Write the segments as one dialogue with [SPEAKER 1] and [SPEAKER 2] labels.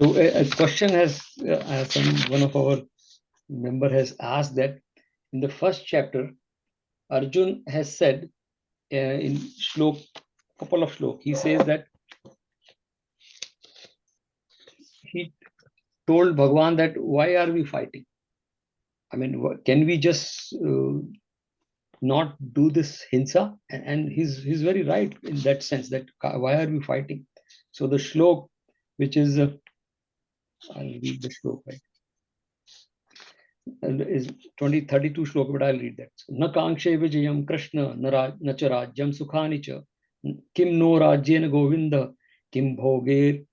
[SPEAKER 1] So a question has one of our member has asked that in the first chapter, Arjun has said in shlok, couple of shlok, he says that he told Bhagwan that why are we fighting? I mean, can we just not do this hinsa? And he's very right in that sense that why are we fighting? So the shlok, which is I'll read the shlok, right? Is 2032 shloka, but I'll read that. Na kankshe vijayam Krishna, na cha rajyam sukhani cha, kim no rajyen govinda, kim bhoger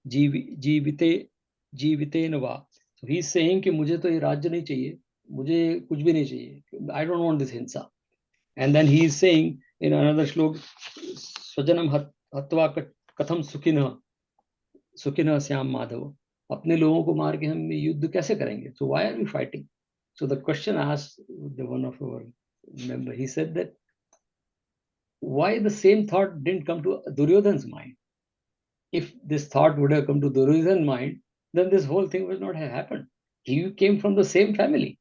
[SPEAKER 1] जीविते जीविते नवा. So he's saying कि मुझे तो ये राज्य नहीं चाहिए, मुझे कुछ भी नहीं चाहिए. I don't want this hinsa. And then he is saying in another shlok, स्वजनम हत्वा कथम सुखिनः सुखिनः श्याम माधव. अपने लोगों को मार के हम युद्ध कैसे करेंगे? So why are we fighting? So the question asked the one of our member, he said that why the same thought didn't come to Duryodhan's mind? If this thought would have come to Duryodhan's mind, then this whole thing would not have happened. He came from the same family.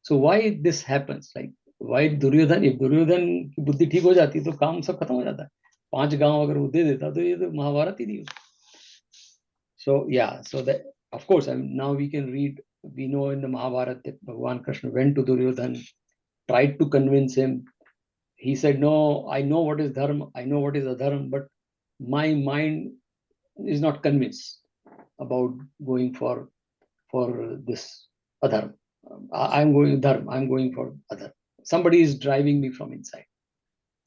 [SPEAKER 1] So why this happens? Like why Duryodhan? If Duryodhan की बुद्धि ठीक हो जाती तो काम सब खत्म हो जाता. 5 गांव अगर वो दे देता तो ये तो महाभारत ही थी. So yeah, so that of course, I mean, now we can read. We know in the Mahabharata that Bhagwan Krishna went to Duryodhan, tried to convince him. He said, "No, I know what is dharma, I know what is adharma, but my mind is not convinced about going for this adharma. I'm going dharma. I'm going for adharma. Somebody is driving me from inside,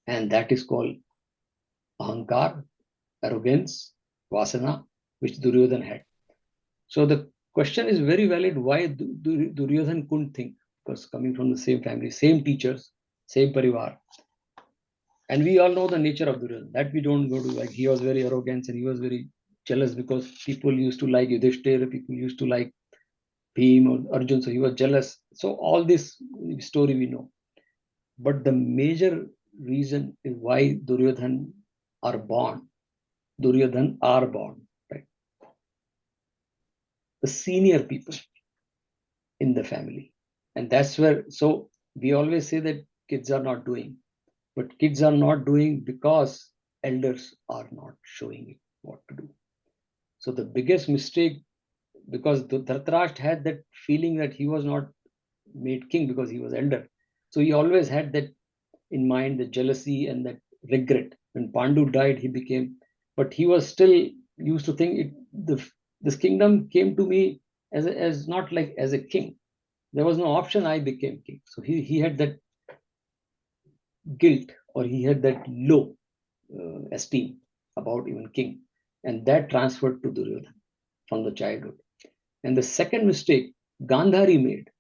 [SPEAKER 1] and that is called ahankar, arrogance, vasana, which Duryodhan had. So the question is very valid. Why Duryodhan couldn't think? Because coming from the same family, same teachers, same parivar, and we all know the nature of Duryodhan. That we don't go to. Like he was very arrogant and he was very jealous because people used to like Yudhishthira, people used to like Bhim or Arjun, so he was jealous. So all this story we know. But the major reason is why Duryodhan are born. Duryodhan are born, right? The senior people in the family. And that's where, so we always say that kids are not doing, but kids are not doing because elders are not showing it what to do. So the biggest mistake, because Dhritarashtra had that feeling that he was not made king because he was elder. So he always had that in mind, the jealousy and that regret. When Pandu died, he became, but he was still used to think this kingdom came to me as not like as a king. There was no option. I became king. So he had that guilt or he had that low esteem about even king, and that transferred to Duryodhan from the childhood. And the second mistake Gandhari made.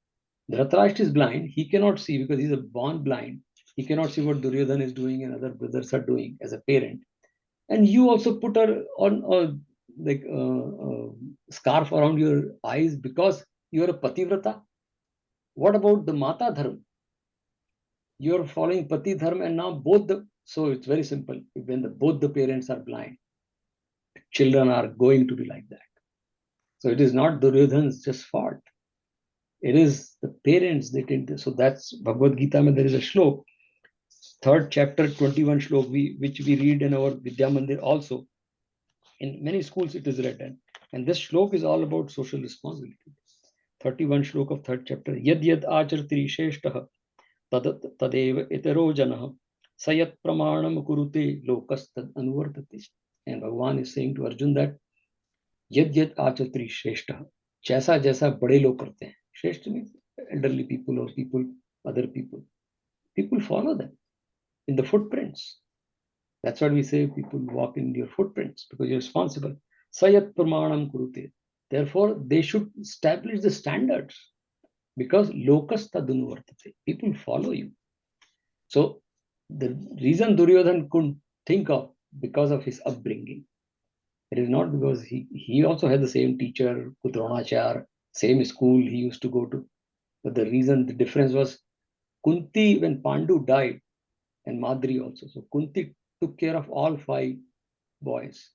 [SPEAKER 1] Dhritarashtra is blind. He cannot see because he's a born blind. He cannot see what Duryodhan is doing and other brothers are doing as a parent. And you also put her on a scarf around your eyes because you're a pativrata. What about the Mata Dharma? You're following Pati Dharma, and now both the, so it's very simple. When both the parents are blind, children are going to be like that. So it is not Duryodhan's just fault. It is the parents that did this. So that's Bhagavad Gita. There is a shlok, third chapter, 21 shlok, which we read in our Vidya Mandir also. In many schools it is read. And this shlok is all about social responsibility. 31 shlok of third chapter. Yad yad acharti sheshtah tadev itero janah sayat pramanam kurute lokas tad anuvartate. And Bhagwan is saying to Arjun that yad yad acharti sheshtah, जैसा जैसा बड़े लोग करते हैं, श्रेष्ठ means elderly people or people, other people follow them in the footprints. That's what we say, people walk in your footprints because you're responsible. Sayat pramanam kurute. Therefore, they should establish the standards because lokas tadunuvartate. People follow you. So the reason Duryodhan couldn't think of because of his upbringing. It is not because he also had the same teacher, Dronachar, same school he used to go to. But the reason, the difference was Kunti, when Pandu died, and Madri also. So Kunti took care of all 5 boys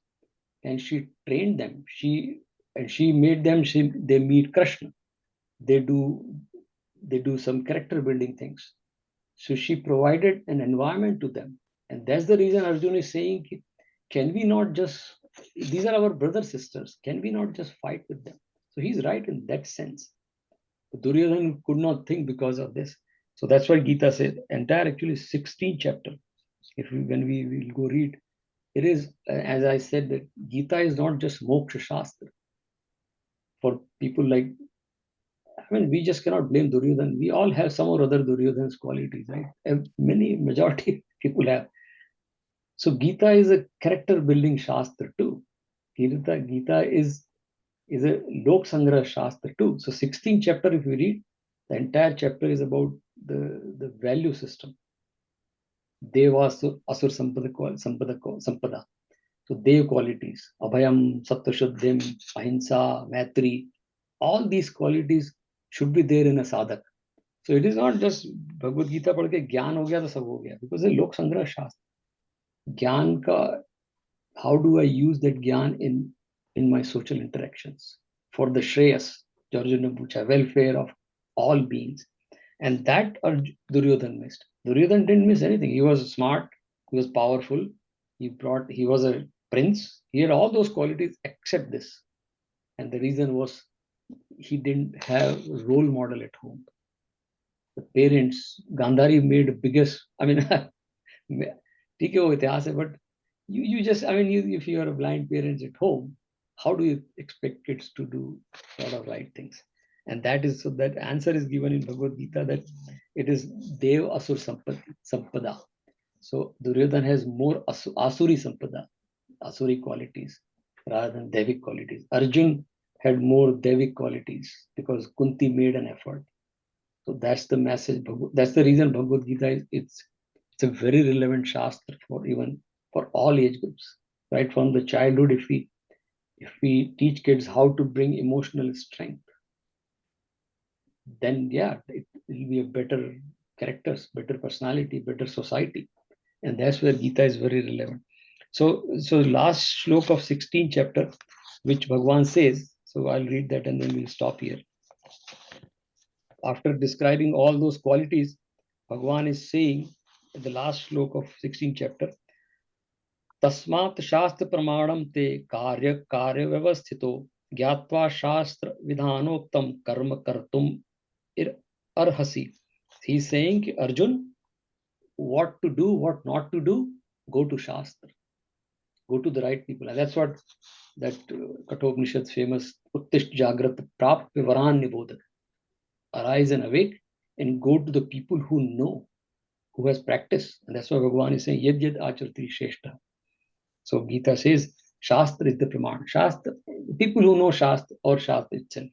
[SPEAKER 1] and she trained them. She and she made them. They meet Krishna. They do some character building things. So she provided an environment to them, and that's the reason Arjun is saying, can we not just? These are our brothers sisters. Can we not just fight with them? So he's right in that sense. Duryodhan could not think because of this. So that's why Gita says entire actually 16 chapter. If we, when we will go read, it is as I said that Gita is not just moksha shastra for people like. I mean, we just cannot blame Duryodhan. We all have some or other Duryodhan's qualities, right? Many majority people have. So Gita is a character building shastra too. Gita is a lok sangrah shastra too. So 16th chapter, if we read, the entire chapter is about the value system. Deva asur sampada. So Dev qualities, Abhayam, Sattva Ahimsa, Maitri, all these qualities should be there in a sadhak. So it is not just Bhagavad Gita पढ़ के ज्ञान हो गया तो सब हो गया, because ये लोक संग्रह शास्त्र ज्ञान का, how do I use that gyan in my social interactions for the shreyas, Arjuna pucha, welfare of all beings. And that Duryodhan missed. Duryodhan didn't miss anything. He was smart, he was powerful, he was a prince, he had all those qualities except this. And the reason was he didn't have a role model at home. The parents, Gandhari made biggest, I mean, ठीक है वो इतिहास है, but you just, I mean, if you are a blind parents at home, how do you expect kids to do a lot of right things? And that is, so that answer is given in Bhagavad Gita, that it is Dev Asur Sampada. So Duryodhan has more Asuri Sampada, Asuri qualities rather than Devic qualities. Arjun had more Devic qualities because Kunti made an effort. So that's the message. That's the reason Bhagavad Gita is, it's a very relevant shastra for even for all age groups, right from the childhood. If we teach kids how to bring emotional strength, then yeah, it will be a better characters, better personality, better society, and that's where Gita is very relevant. So last slok of 16th chapter, which Bhagwan says. So I'll read that and then we'll stop here. After describing all those qualities, Bhagwan is saying at the last slok of 16th chapter, तस्मात् शास्त्र प्रमाणम ते कार्य व्यवस्थितो ज्ञात्वा शास्त्र विधानोक्तम कर्म कर्तुम अर्हसि. He is saying, Arjun, what to do, what not to do, go to Shastra, go to the right people. And that's what that Kathopanishad's famous Uttisht Jagrat Prap Vivaran Nibodak. Arise and awake and go to the people who know, who has practiced. And that's why Bhagavan is saying, Yad Yad Acharati Sheshta. So Gita says, Shastra is the Praman. Shastra, people who know Shastra or Shastra itself.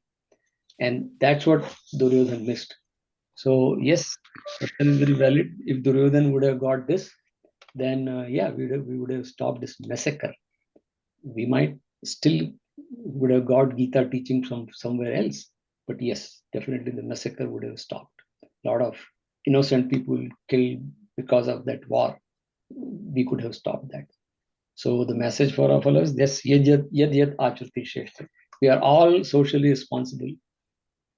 [SPEAKER 1] And that's what Duryodhan missed. So yes, question is very valid. If Duryodhan would have got this, then yeah, we would have stopped this massacre. We might still would have got Gita teaching from somewhere else. But yes, definitely the massacre would have stopped. A lot of innocent people killed because of that war. We could have stopped that. So the message for all of us, yes, yad yad acharti sheshta. We are all socially responsible.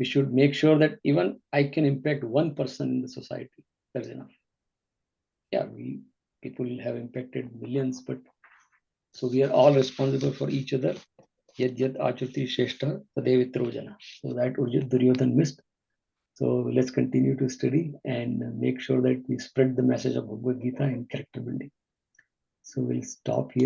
[SPEAKER 1] We should make sure that even I can impact one person in the society. That's enough. Yeah, people have impacted millions, but so we are all responsible for each other. Yad yad acharti sheshta tadevitro jana. So that Duryodhan missed. So let's continue to study and make sure that we spread the message of Bhagavad Gita in character building. So we'll stop here.